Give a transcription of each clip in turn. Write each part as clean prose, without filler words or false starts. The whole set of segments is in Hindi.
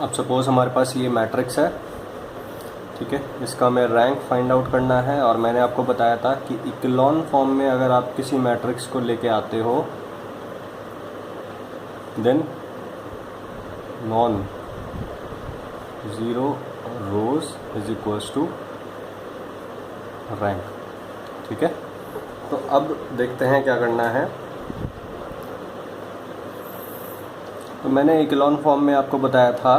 अब सपोज़ हमारे पास ये मैट्रिक्स है, ठीक है, इसका हमें रैंक फाइंड आउट करना है। और मैंने आपको बताया था कि इक्लोन फॉर्म में अगर आप किसी मैट्रिक्स को लेके आते हो then non zero rows is equals to rank, ठीक है। तो अब देखते हैं क्या करना है। तो मैंने इक्लोन फॉर्म में आपको बताया था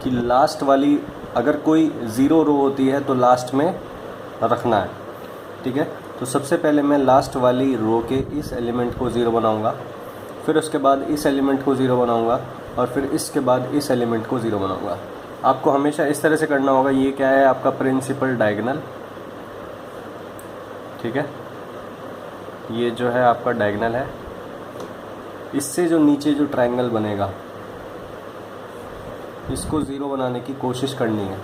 कि लास्ट वाली अगर कोई ज़ीरो रो होती है तो लास्ट में रखना है, ठीक है। तो सबसे पहले मैं लास्ट वाली रो के इस एलिमेंट को ज़ीरो बनाऊंगा, फिर उसके बाद इस एलिमेंट को ज़ीरो बनाऊंगा, और फिर इसके बाद इस एलिमेंट को ज़ीरो बनाऊंगा। आपको हमेशा इस तरह से करना होगा। ये क्या है, आपका प्रिंसिपल डायगोनल, ठीक है। ये जो है आपका डायगोनल है। इससे जो नीचे जो ट्रायंगल बनेगा इसको ज़ीरो बनाने की कोशिश करनी है,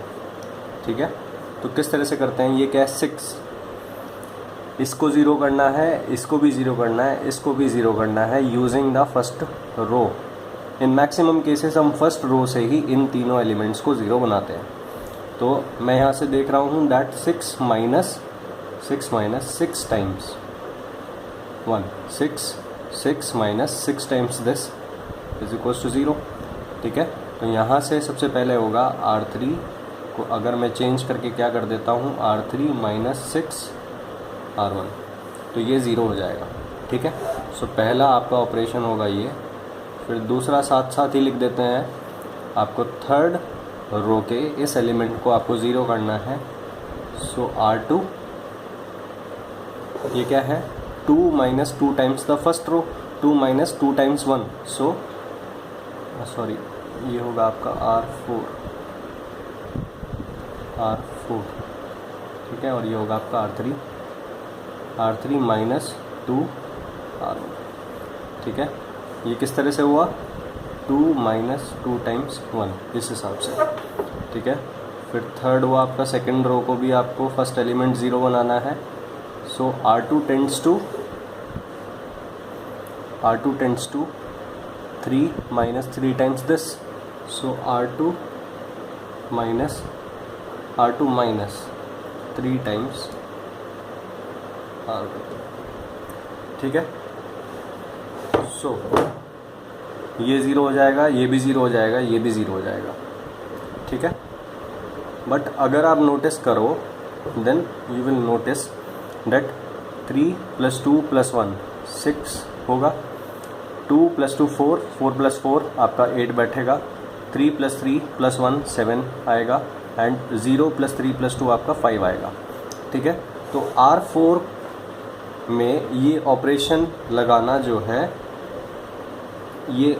ठीक है। तो किस तरह से करते हैं, ये क्या है 6, इसको ज़ीरो करना है, इसको भी ज़ीरो करना है, इसको भी ज़ीरो करना है using the first row. In maximum cases हम फर्स्ट रो से ही इन तीनों एलिमेंट्स को ज़ीरो बनाते हैं। तो मैं यहाँ से देख रहा हूँ that 6 minus 6 times 1, 6 minus 6 times this is equals to 0, ठीक है। तो यहाँ से सबसे पहले होगा R3 को अगर मैं चेंज करके क्या कर देता हूँ R3 माइनस 6 R1, तो ये ज़ीरो हो जाएगा, ठीक है। सो पहला आपका ऑपरेशन होगा ये। फिर दूसरा साथ साथ ही लिख देते हैं, आपको थर्ड रो के इस एलिमेंट को आपको ज़ीरो करना है। सो R2 ये क्या है 2 minus 2 times the first row, 2 minus 2 times 1, so sorry ये होगा आपका R4, ठीक है। और ये होगा आपका R3 माइनस 2 R1, ठीक है। ये किस तरह से हुआ 2 माइनस 2 टाइम्स 1 इस हिसाब से, ठीक है। फिर थर्ड हुआ आपका सेकंड रो को भी आपको फर्स्ट एलिमेंट ज़ीरो बनाना है। So R2 tends to 3 minus 3 times this, so R2 minus 3 times R1, ठीक है। सो ये ज़ीरो हो जाएगा, ये भी ज़ीरो हो जाएगा, ये भी ज़ीरो हो जाएगा, ठीक है। बट अगर आप नोटिस करो then you will notice that 3 plus 2 plus 1 6 होगा, 2 प्लस 2 4, 4 प्लस 4 आपका 8 बैठेगा, 3 प्लस 3 प्लस 1 7 आएगा, एंड 0 प्लस 3 प्लस 2 आपका 5 आएगा, ठीक है। तो R4 में ये ऑपरेशन लगाना जो है ये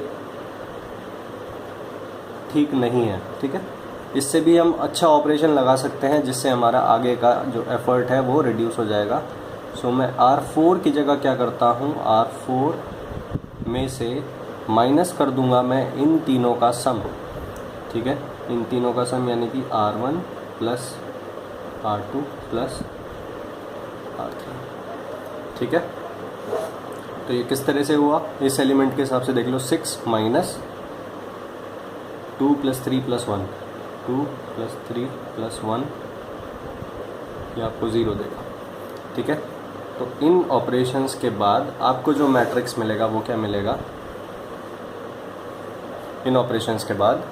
ठीक नहीं है, ठीक है। इससे भी हम अच्छा ऑपरेशन लगा सकते हैं जिससे हमारा आगे का जो एफर्ट है वो रिड्यूस हो जाएगा। सो मैं R4 की जगह क्या करता हूँ, R4 में से माइनस कर दूंगा मैं इन तीनों का सम, ठीक है। इन तीनों का सम यानी कि R1 plus R2 plus R3, ठीक है। तो ये किस तरह से हुआ, इस एलिमेंट के हिसाब से देख लो, 6 minus 2 plus 3 plus 1, 2 plus 3 plus 1, ये आपको ज़ीरो देगा, ठीक है। तो इन ऑपरेशंस के बाद आपको जो मैट्रिक्स मिलेगा वो क्या मिलेगा, इन ऑपरेशंस के बाद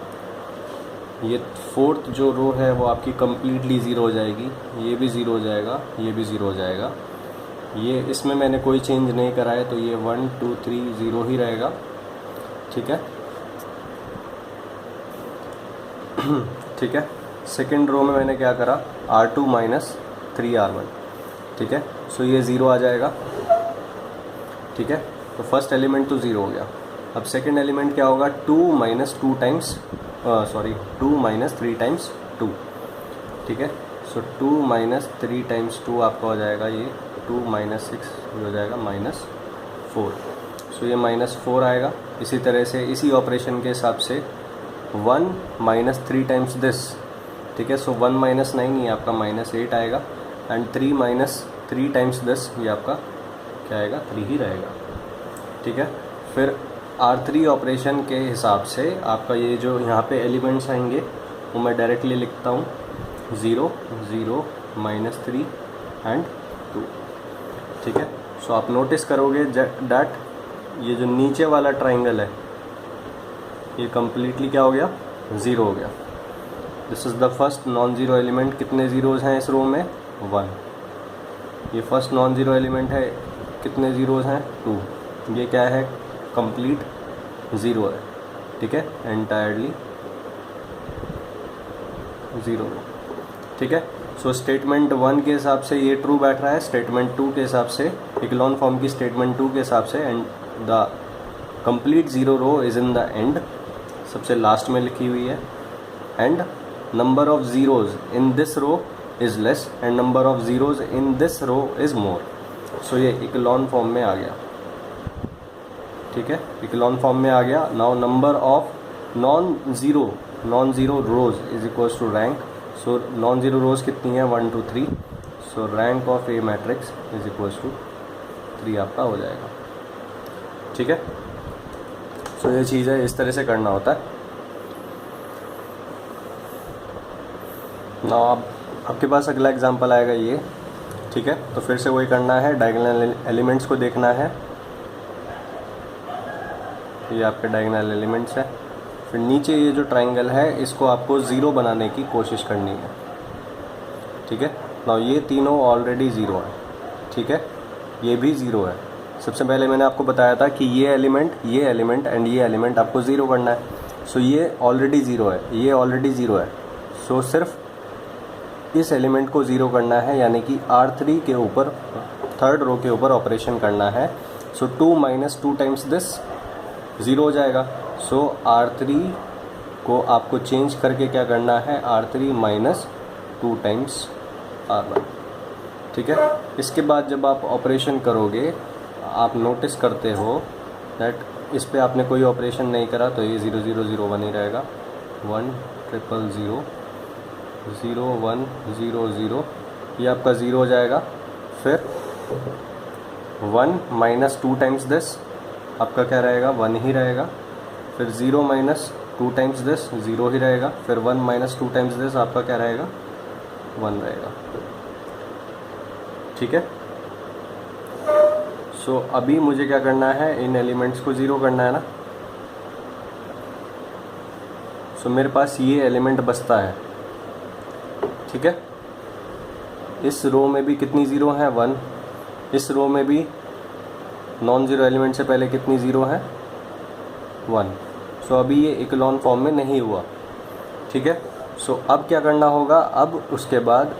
ये फोर्थ जो रो है वो आपकी कम्प्लीटली ज़ीरो हो जाएगी, ये भी ज़ीरो हो जाएगा, ये भी ज़ीरो हो जाएगा। ये इसमें मैंने कोई चेंज नहीं करा है तो ये 1 2 3 ज़ीरो ही रहेगा, ठीक है। ठीक है। सेकेंड रो में मैंने क्या करा, R2 माइनस 3 R1, ठीक है। सो ये ज़ीरो आ जाएगा, ठीक है। तो फर्स्ट एलिमेंट तो ज़ीरो हो गया। अब सेकेंड एलिमेंट क्या होगा, 2 माइनस 2 टाइम्स 2 माइनस 3 टाइम्स 2, ठीक है। सो 2 माइनस 3 टाइम्स 2 आपका हो जाएगा ये 2 माइनस 6 हो जाएगा माइनस 4, सो ये माइनस 4 आएगा। इसी तरह से इसी ऑपरेशन के हिसाब से 1 माइनस 3 टाइम्स दिस, ठीक है। सो 1 माइनस 9 ये आपका माइनस 8 आएगा, एंड 3 माइनस 3 टाइम्स दिस ये आपका क्या आएगा, 3 ही रहेगा, ठीक है। फिर R3 ऑपरेशन के हिसाब से आपका ये जो यहाँ पे एलिमेंट्स आएंगे वो मैं डायरेक्टली लिखता हूँ 0 0 -3 एंड 2। ठीक है, सो आप नोटिस करोगे डैट ये जो नीचे वाला ट्राइंगल है ये कम्प्लीटली क्या हो गया, 0 हो गया। This is the first non zero element. कितने ज़ीरोज़ हैं इस रो में, 1। ये फर्स्ट नॉन ज़ीरो एलिमेंट है, कितने ज़ीरोज़ हैं, 2। ये क्या है, कंप्लीट 0 है। ठीक है, एंटायरली 0। ठीक है, सो स्टेटमेंट 1 के हिसाब से ये ट्रू बैठ रहा है, स्टेटमेंट 2 के हिसाब से, इक्लोन फॉर्म की स्टेटमेंट 2 के हिसाब से, and the complete 0 row is in the end, सबसे लास्ट में लिखी हुई है, and number of zeros in this row is less and number of zeros in this row is more. So ये इक्लोन फॉर्म में आ गया। ठीक है, इक्लोन फॉर्म में आ गया। Now number of non zero rows is equals to rank. So non zero rows कितनी है, 1 2 3। So rank of a matrix is equals to 3 आपका हो जाएगा। ठीक है, सो ये चीज़ है, इस तरह से करना होता है। नाउ आपके पास अगला एग्जांपल आएगा ये। ठीक है, तो फिर से वही करना है, डायगोनल एलिमेंट्स को देखना है। ये आपके डायगोनल एलिमेंट्स है। फिर नीचे ये जो ट्रायंगल है इसको आपको 0 बनाने की कोशिश करनी है। ठीक है, नाउ ये तीनों ऑलरेडी 0 है। ठीक है, ये भी 0 है। सबसे पहले मैंने आपको बताया था कि ये एलिमेंट एंड ये एलिमेंट आपको 0 करना है। सो ये ऑलरेडी 0 है, ये ऑलरेडी 0 है। सो सिर्फ इस एलिमेंट को 0 करना है, यानी कि R3 के ऊपर, थर्ड रो के ऊपर ऑपरेशन करना है। सो 2 - 2 टाइम्स दिस 0 हो जाएगा। सो R3 को आपको चेंज करके क्या करना है, R3 - 2 टाइम्स R1। ठीक है, इसके बाद जब आप ऑपरेशन करोगे आप नोटिस करते हो दैट इस पे आपने कोई ऑपरेशन नहीं करा तो ये 0 0 0 1 ही रहेगा। 1 0 0 0 1 0 0 ये आपका 0 हो जाएगा। फिर 1 - 2 टाइम्स दिस आपका क्या रहेगा, 1 ही रहेगा। फिर 0 - 2 टाइम्स दिस 0 ही रहेगा। फिर 1 - 2 टाइम्स दिस आपका क्या रहेगा, 1 रहेगा। ठीक है, सो अभी मुझे क्या करना है, इन एलिमेंट्स को 0 करना है ना। सो मेरे पास ये एलिमेंट बचता है। ठीक है, इस रो में भी कितनी 0 है, 1। इस रो में भी नॉन ज़ीरो एलिमेंट से पहले कितनी 0 है, 1। सो अभी ये इक्लोन फॉर्म में नहीं हुआ। ठीक है, सो अब क्या करना होगा, अब उसके बाद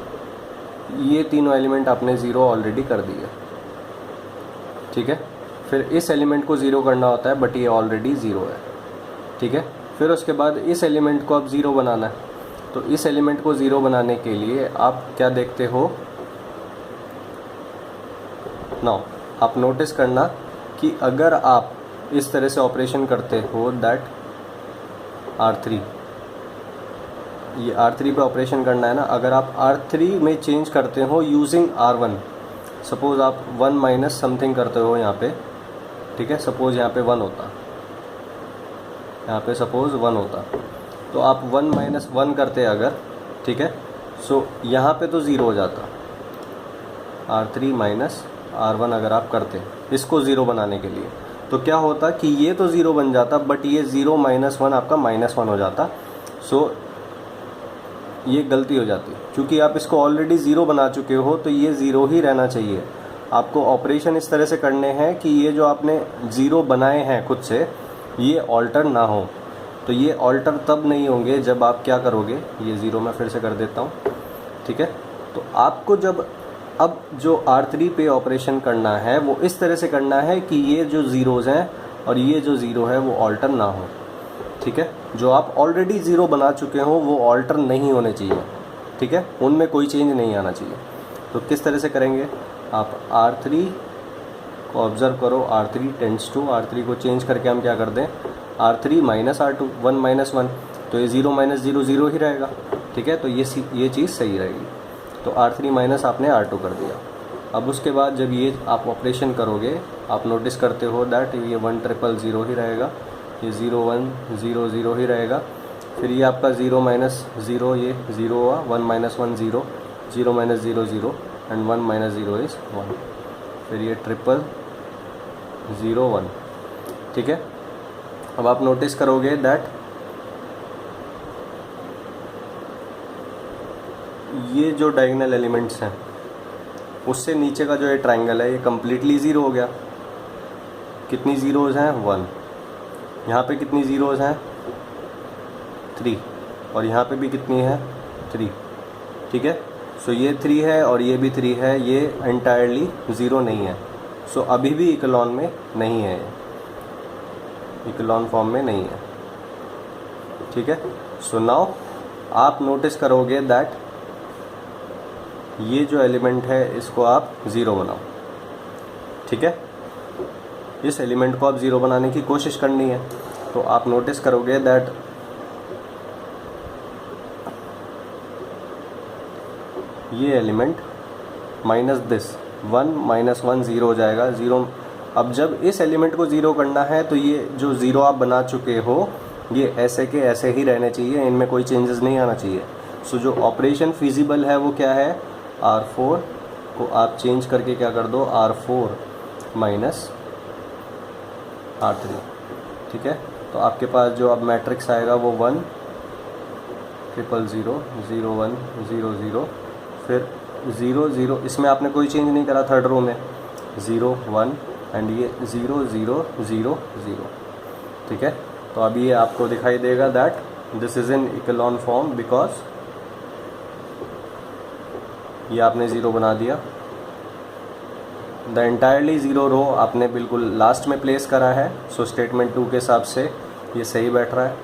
ये तीनों एलिमेंट आपने 0 ऑलरेडी कर दिए। ठीक है, फिर इस एलिमेंट को 0 करना होता है, बट ये ऑलरेडी 0 है। ठीक है, फिर उसके बाद इस एलिमेंट को अब 0 बनाना है। तो इस एलिमेंट को 0 बनाने के लिए आप क्या देखते हो, नाउ आप नोटिस करना कि अगर आप इस तरह से ऑपरेशन करते हो दैट R3, ये R3 पे ऑपरेशन करना है ना। अगर आप R3 में चेंज करते हो यूजिंग R1, सपोज़ आप 1 - समथिंग करते हो यहाँ पे। ठीक है, सपोज़ यहाँ पे 1 होता, यहाँ पे सपोज़ 1 होता, तो आप 1 - 1 करते अगर। ठीक है, सो यहाँ पे तो 0 हो जाता, R3 - R1 अगर आप करते इसको 0 बनाने के लिए, तो क्या होता कि ये तो 0 बन जाता, बट ये 0 - 1 आपका -1 हो जाता। सो ये गलती हो जाती, क्योंकि आप इसको ऑलरेडी 0 बना चुके हो, तो ये 0 ही रहना चाहिए। आपको ऑपरेशन इस तरह से करने हैं कि ये जो आपने 0 बनाए हैं खुद से, ये ऑल्टर ना हो। तो ये ऑल्टर तब नहीं होंगे जब आप क्या करोगे, ये 0 मैं फिर से कर देता हूँ। ठीक है, तो आपको जब अब जो R3 पे ऑपरेशन करना है वो इस तरह से करना है कि ये जो ज़ीरोज़ हैं और ये जो 0 है वो ऑल्टर ना हो। ठीक है, जो आप ऑलरेडी 0 बना चुके हो वो ऑल्टर नहीं होने चाहिए। ठीक है, उनमें कोई चेंज नहीं आना चाहिए। तो किस तरह से करेंगे, आप R3 को ऑब्ज़र्व करो, R3 टेंड्स टू, R3 को चेंज करके हम क्या कर दें, R3 - R2, 1 - 1, तो ये 0 - 0 0 ही रहेगा। ठीक है, तो ये चीज़ सही रहेगी। तो R3 - आपने R2 कर दिया। अब उसके बाद जब ये आप ऑपरेशन करोगे आप नोटिस करते हो दैट ये 1 ट्रिपल 0 ही रहेगा, ये 0 1 0 0 ही रहेगा। फिर ये आपका 0 माइनस 0, ये 0 हुआ, 1 minus 1 0, 0 minus 0 0 and 1 minus 0 is 1। फिर ये ट्रिपल 0 1, ठीक है। अब आप नोटिस करोगे दैट ये जो डायगोनल एलिमेंट्स हैं उससे नीचे का जो ये ट्रायंगल है ये कम्प्लीटली ज़ीरो हो गया। कितनी ज़ीरोज़ हैं? 1। यहाँ पे कितनी ज़ीरोज़ हैं? 3। और यहाँ पे भी कितनी है? 3, ठीक है। सो ये 3 है और ये भी 3 है, ये एंटायरली ज़ीरो नहीं है। सो अभी भी इकोलॉन में नहीं है, इकोलॉन फॉर्म में नहीं है, ठीक है। सो नाउ आप नोटिस करोगे दैट ये जो एलिमेंट है इसको आप ज़ीरो बनाओ, ठीक है। इस एलिमेंट को आप ज़ीरो बनाने की कोशिश करनी है। तो आप नोटिस करोगे दैट ये element minus this 1 minus 1 zero हो जाएगा, ज़ीरो। अब जब इस एलिमेंट को ज़ीरो करना है तो ये जो ज़ीरो आप बना चुके हो ये ऐसे के ऐसे ही रहने चाहिए, इनमें कोई चेंजेस नहीं आना चाहिए। सो जो ऑपरेशन फिजिबल है वो क्या है? R4 को आप चेंज करके क्या कर दो? R4 माइनस R3, ठीक है। तो आपके पास जो अब मैट्रिक्स आएगा वो 1 ट्रिपल 0 0 1 0 0, फिर 0 0, इसमें आपने कोई चेंज नहीं करा थर्ड रो में, 0 1 एंड ये 0 0 0 0, ठीक है। तो अभी ये आपको दिखाई देगा that this is in echelon form because ये आपने ज़ीरो बना दिया। द एंटायरली ज़ीरो रो आपने बिल्कुल लास्ट में प्लेस करा है। सो स्टेटमेंट 2 के हिसाब से ये सही बैठ रहा है।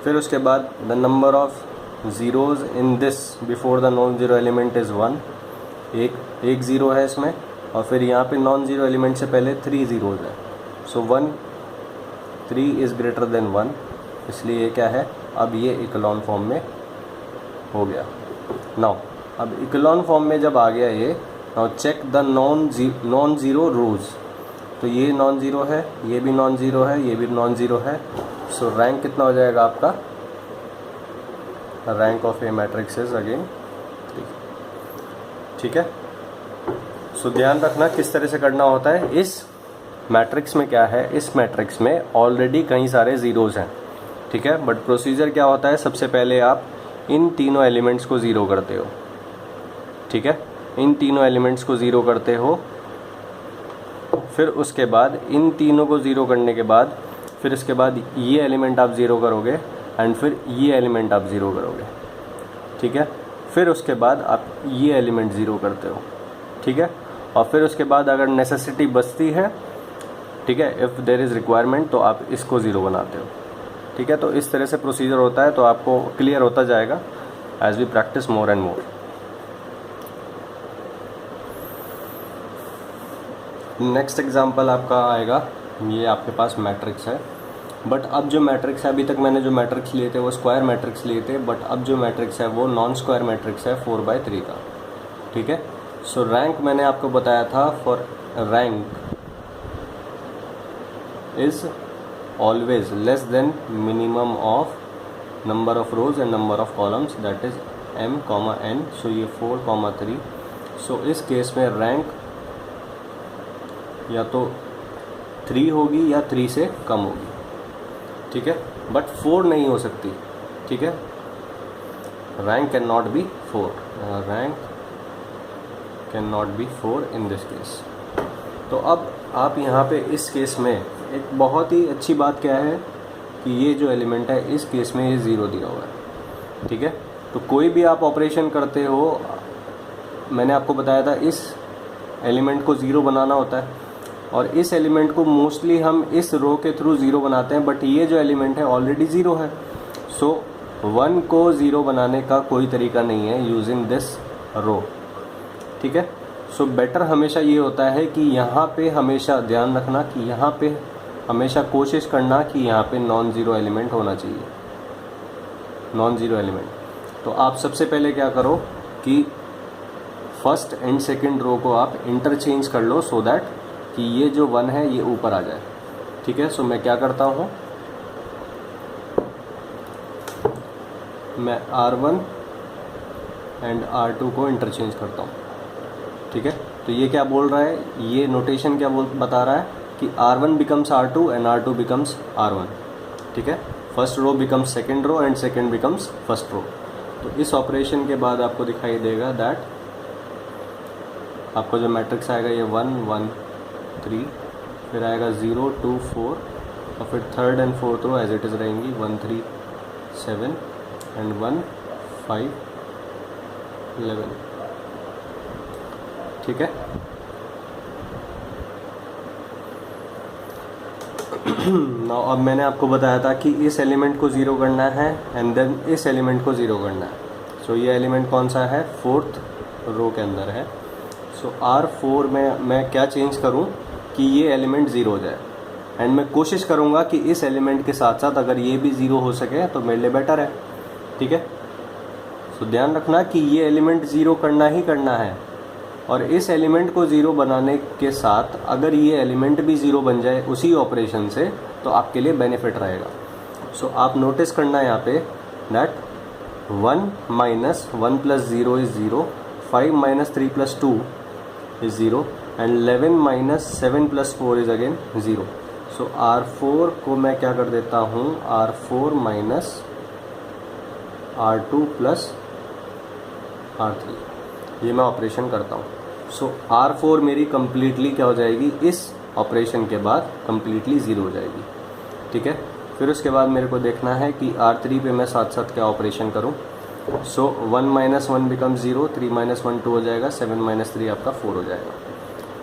फिर उसके बाद the number of zeros in this before the non zero element is 1, एक ज़ीरो है इसमें, और फिर यहाँ पे नॉन ज़ीरो एलिमेंट से पहले 3 ज़ीरोज़ है। सो 1 3 इज़ ग्रेटर देन 1, इसलिए ये क्या है? अब ये इकोलॉन फॉर्म में हो गया। नाउ अब इकोलॉन फॉर्म में जब आ गया ये, now check the non zero rows. तो ये नॉन ज़ीरो है, ये भी नॉन ज़ीरो है, ये भी नॉन ज़ीरो है। सो रैंक कितना हो जाएगा आपका? Rank of a matrix is again 3, ठीक है। सो ध्यान रखना किस तरह से करना होता है। इस मैट्रिक्स में क्या है? इस मैट्रिक्स में ऑलरेडी कई सारे ज़ीरोज़ हैं, ठीक है। बट प्रोसीजर क्या होता है? सबसे पहले आप इन तीनों एलिमेंट्स को ज़ीरो करते हो, ठीक है। इन तीनों एलिमेंट्स को ज़ीरो करते हो, फिर उसके बाद इन तीनों को ज़ीरो करने के बाद फिर इसके बाद ये एलिमेंट आप ज़ीरो करोगे एंड फिर ये एलिमेंट आप ज़ीरो करोगे, ठीक है। फिर उसके बाद आप ये एलिमेंट ज़ीरो करते हो, ठीक है। और फिर उसके बाद अगर नेसेसिटी बचती है, ठीक है, इफ़ देयर इज़ रिक्वायरमेंट, तो आप इसको ज़ीरो बनाते हो, ठीक है। तो इस तरह से प्रोसीजर होता है। तो आपको क्लियर होता जाएगा as we practice more and more. Next example आपका आएगा, ये आपके पास मैट्रिक्स है, बट अब जो मैट्रिक्स है, अभी तक मैंने जो मैट्रिक्स लिए थे वो स्क्वायर मैट्रिक्स लिए थे, बट अब जो मैट्रिक्स है वो नॉन स्क्वायर मैट्रिक्स है 4/3 का, ठीक है। सो रैंक मैंने आपको बताया था, for rank is always less than minimum of number of rose and number of columns, that is m, n। सो ये 4, 3। सो इस केस में रैंक या तो 3 होगी या 3 से कम होगी, ठीक है, बट 4 नहीं हो सकती, ठीक है। Rank can not be 4, rank can not be 4 in this case. तो अब आप यहाँ पे इस केस में एक बहुत ही अच्छी बात क्या है कि ये जो एलिमेंट है इस केस में ये ज़ीरो दिया हुआ है, ठीक है। तो कोई भी आप ऑपरेशन करते हो, मैंने आपको बताया था इस एलिमेंट को ज़ीरो बनाना होता है, और इस एलिमेंट को मोस्टली हम इस रो के थ्रू ज़ीरो बनाते हैं, बट ये जो एलिमेंट है ऑलरेडी ज़ीरो है। सो 1 को ज़ीरो बनाने का कोई तरीका नहीं है यूजिंग दिस रो, ठीक है। सो बेटर हमेशा ये होता है कि यहाँ पे हमेशा ध्यान रखना कि यहाँ पे हमेशा कोशिश करना कि यहाँ पे नॉन ज़ीरो एलिमेंट होना चाहिए, नॉन ज़ीरो एलिमेंट। तो आप सबसे पहले क्या करो कि फर्स्ट एंड सेकंड रो को आप इंटरचेंज कर लो, सो दैट कि ये जो 1 है ये ऊपर आ जाए। ठीक है, सो मैं क्या करता हूँ, मैं R1 एंड R2 को इंटरचेंज करता हूँ। ठीक है, तो ये क्या बोल रहा है, ये नोटेशन क्या बता रहा है कि R1 becomes R2 and R2 becomes R1। ठीक है, first row becomes second row and second becomes first row. तो इस ऑपरेशन के बाद आपको दिखाई देगा दैट आपको जो मैट्रिक्स आएगा ये 1 1 3, फिर आएगा 0 2 4, और फिर third and fourth row as it is रहेंगी 1 3 7 एंड 1 5 11। ठीक है, नाउ अब मैंने आपको बताया था कि इस एलिमेंट को ज़ीरो करना है एंड देन इस एलिमेंट को ज़ीरो करना है। सो ये एलिमेंट कौन सा है, फोर्थ रो के अंदर है। सो R4 में मैं क्या चेंज करूं कि ये एलिमेंट ज़ीरो हो जाए, एंड मैं कोशिश करूंगा कि इस एलिमेंट के साथ साथ अगर ये भी ज़ीरो हो सके तो मेरे लिए बेटर है। ठीक है, सो ध्यान रखना कि ये एलिमेंट ज़ीरो करना ही करना है, और इस एलिमेंट को ज़ीरो बनाने के साथ अगर ये एलिमेंट भी ज़ीरो बन जाए उसी ऑपरेशन से तो आपके लिए बेनिफिट रहेगा। सो आप नोटिस करना यहाँ पे that 1 minus 1 plus 0 is 0, 5 minus 3 plus 2 is 0 and 11 minus 7 plus 4 is again 0। So R4 को मैं क्या कर देता हूँ, R4 minus R2 plus R3, ये मैं ऑपरेशन करता हूँ। सो R4 मेरी कम्प्लीटली क्या हो जाएगी, इस ऑपरेशन के बाद कम्प्लीटली ज़ीरो हो जाएगी। ठीक है, फिर उसके बाद मेरे को देखना है कि R3 पे मैं साथ साथ क्या ऑपरेशन करूँ। सो 1 माइनस 1 बिकम 0, 3 माइनस 1 2 हो जाएगा, 7 माइनस 3 आपका 4 हो जाएगा।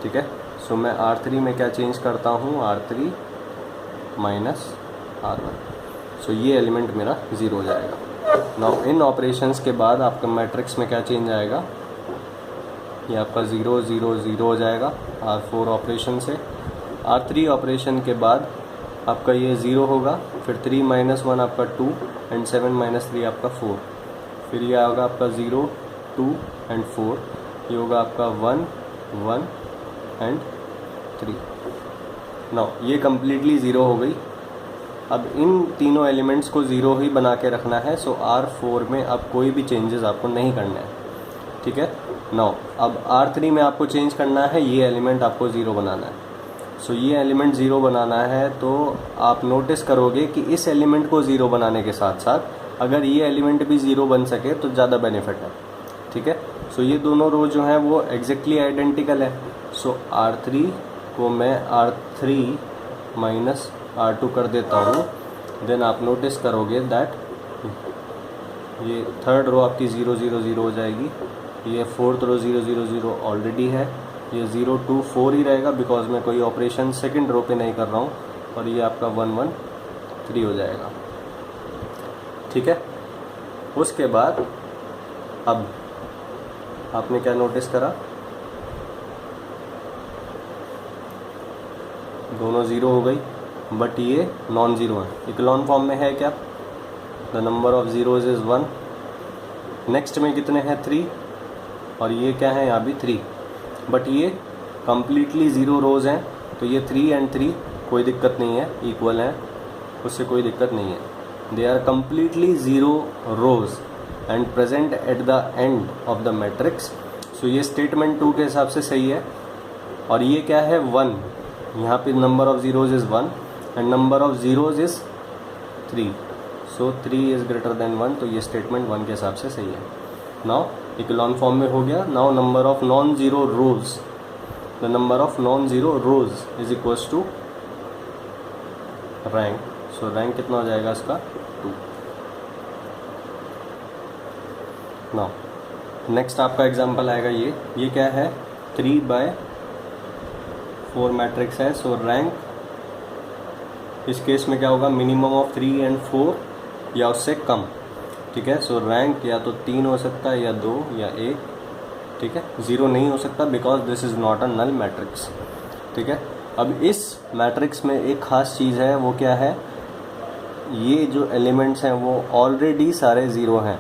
ठीक है, सो मैं R3 में क्या चेंज करता हूँ, R3 माइनस R1। सो ये एलिमेंट मेरा ज़ीरो हो जाएगा। नाउ इन ऑपरेशंस के बाद आपका मैट्रिक्स में क्या चेंज आएगा, ये आपका 0 0 0 हो जाएगा R4 ऑपरेशन से। R3 ऑपरेशन के बाद आपका ये 0 होगा, फिर 3 माइनस 1 आपका 2 एंड 7 माइनस 3 आपका 4, फिर ये होगा आपका 0 2 एंड 4, ये होगा आपका 1 1 एंड 3। नाउ ये कम्प्लीटली ज़ीरो हो गई। अब इन तीनों एलिमेंट्स को ज़ीरो ही बना के रखना है। सो R4 में अब कोई भी चेंजेस आपको नहीं करना है। ठीक है, नाउ अब R3 में आपको चेंज करना है, ये एलिमेंट आपको ज़ीरो बनाना है। सो ये एलिमेंट ज़ीरो बनाना है, तो आप नोटिस करोगे कि इस एलिमेंट को ज़ीरो बनाने के साथ साथ अगर ये एलिमेंट भी ज़ीरो बन सके तो ज़्यादा बेनिफिट है। ठीक है, सो ये दोनों रो जो हैं वो एग्जैक्टली आइडेंटिकल है। सो R3 को मैं R3 माइनस R2 कर देता हूँ, देन आप नोटिस करोगे दैट ये थर्ड रो आपकी 0 0 0 हो जाएगी, ये फोर्थ रो 0 0 0 ऑलरेडी है, ये 0 2 4 ही रहेगा बिकॉज मैं कोई ऑपरेशन सेकंड रो पे नहीं कर रहा हूँ, और ये आपका 1 1 3 हो जाएगा। ठीक है, उसके बाद अब आपने क्या नोटिस करा, दोनों ज़ीरो हो गई, बट ये नॉन ज़ीरो है। इक्लॉन फॉर्म में है क्या, the number of zeros is 1। Next में कितने हैं, 3, और ये क्या है, यहाँ भी 3, बट ये कम्प्लीटली ज़ीरो रोज़ हैं, तो ये 3 एंड 3 कोई दिक्कत नहीं है, इक्वल हैं, उससे कोई दिक्कत नहीं है। They are completely zero rows and present at the end of the matrix. So ये स्टेटमेंट 2 के हिसाब से सही है। और ये क्या है, 1, यहाँ पे number of zeros is 1 and number of zeros is 3, so 3 is greater than 1, तो ये स्टेटमेंट 1 के हिसाब से सही है। नाउ इक्लॉन फॉर्म में हो गया। Now number of non zero rows, the number of non zero rows is equals to rank. So rank कितना हो जाएगा इसका, 2। नाउ नेक्स्ट आपका एग्जांपल आएगा, ये क्या है, 3/4 मैट्रिक्स है। सो रैंक इस केस में क्या होगा, मिनिमम ऑफ 3 एंड 4 या उससे कम। ठीक है, सो रैंक या तो 3 हो सकता है या 2 या 1। ठीक है, 0 नहीं हो सकता because this is not a null matrix. ठीक है, अब इस मैट्रिक्स में एक ख़ास चीज़ है, वो क्या है, ये जो एलिमेंट्स हैं वो ऑलरेडी सारे ज़ीरो हैं।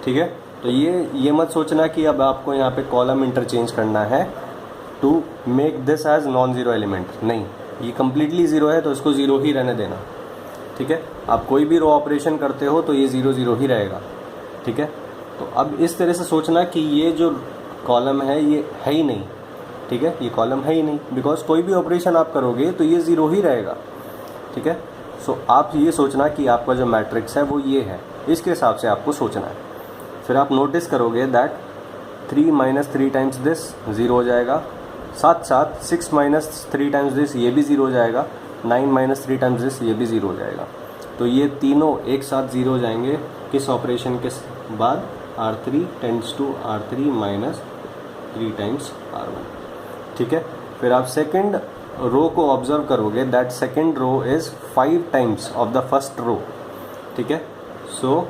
ठीक है, तो ये मत सोचना कि अब आपको यहाँ पे कॉलम इंटरचेंज करना है। To make this as non zero element, नहीं, ये कम्प्लीटली ज़ीरो है तो इसको ज़ीरो ही रहने देना, ठीक है। आप कोई भी रो ऑपरेशन करते हो तो ये ज़ीरो ज़ीरो ही रहेगा, ठीक है। तो अब इस तरह से सोचना कि ये जो कॉलम है ये है ही नहीं, ठीक है, ये कॉलम है ही नहीं, बिकॉज कोई भी ऑपरेशन आप करोगे तो ये ज़ीरो ही रहेगा, ठीक है। सो आप ये सोचना कि आपका जो मैट्रिक्स है वो ये है, इसके हिसाब से आपको सोचना है। फिर आप नोटिस करोगे that 3 minus 3 times this zero हो जाएगा, साथ साथ 6 माइनस 3 टाइम्स दिस ये भी ज़ीरो हो जाएगा, 9 माइनस 3 टाइम्स दिस ये भी ज़ीरो हो जाएगा। तो ये तीनों एक साथ ज़ीरो हो जाएंगे किस ऑपरेशन के बाद, R3 tends to R3 minus 3 times R1, ठीक है। फिर आप सेकंड रो को ऑब्जर्व करोगे that second row is 5 times of the first row, ठीक है। सो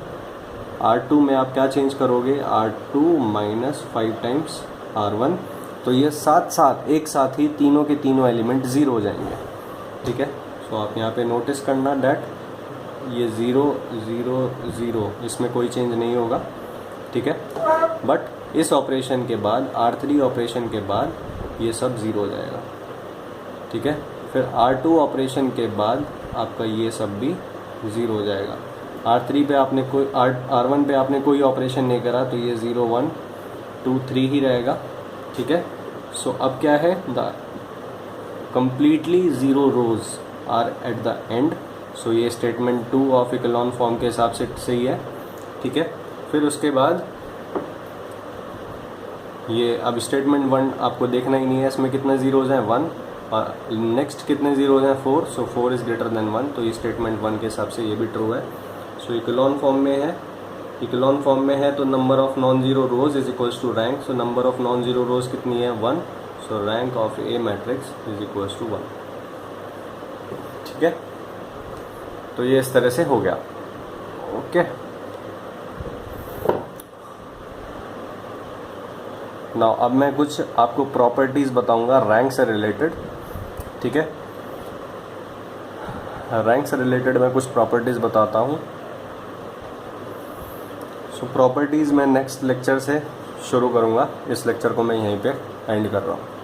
R2 में आप क्या चेंज करोगे, R2 माइनस 5 टाइम्स R1, तो ये साथ साथ एक साथ ही तीनों के तीनों एलिमेंट ज़ीरो हो जाएंगे, ठीक है। सो आप यहाँ पे नोटिस करना डैट ये 0 0 0 इसमें कोई चेंज नहीं होगा, ठीक है। बट इस ऑपरेशन के बाद R3 ऑपरेशन के बाद ये सब ज़ीरो हो जाएगा, ठीक है। फिर R2 ऑपरेशन के बाद आपका ये सब भी ज़ीरो हो जाएगा। R3 पे आपने कोई R1 पे आपने कोई ऑपरेशन नहीं करा तो ये 0 1 2 3 ही रहेगा, ठीक है। सो अब क्या है, the completely zero rows are at the end. So ये स्टेटमेंट 2 ऑफ इकोलॉन फॉर्म के हिसाब से सही है, ठीक है। फिर उसके बाद ये अब स्टेटमेंट 1 आपको देखना ही नहीं है, इसमें कितने ज़ीरोज़ हैं 1, और नेक्स्ट कितने ज़ीरोज़ हैं 4, सो 4 इज़ ग्रेटर देन 1, तो ये स्टेटमेंट 1 के हिसाब से ये भी ट्रू है। सो इकोलॉन फॉर्म में है, इकोलॉन फॉर्म में है तो number of non zero rows is equals to rank. So number of non zero rows कितनी है 1, so rank of a matrix is equals to 1, ठीक है। तो ये इस तरह से हो गया, ओके। नाउ अब मैं कुछ आपको प्रॉपर्टीज़ बताऊंगा रैंक से रिलेटेड, ठीक है। रैंक से रिलेटेड मैं कुछ प्रॉपर्टीज़ बताता हूँ। सो प्रॉपर्टीज़ मैं नेक्स्ट लेक्चर से शुरू करूँगा, इस लेक्चर को मैं यहीं पे एंड कर रहा हूँ।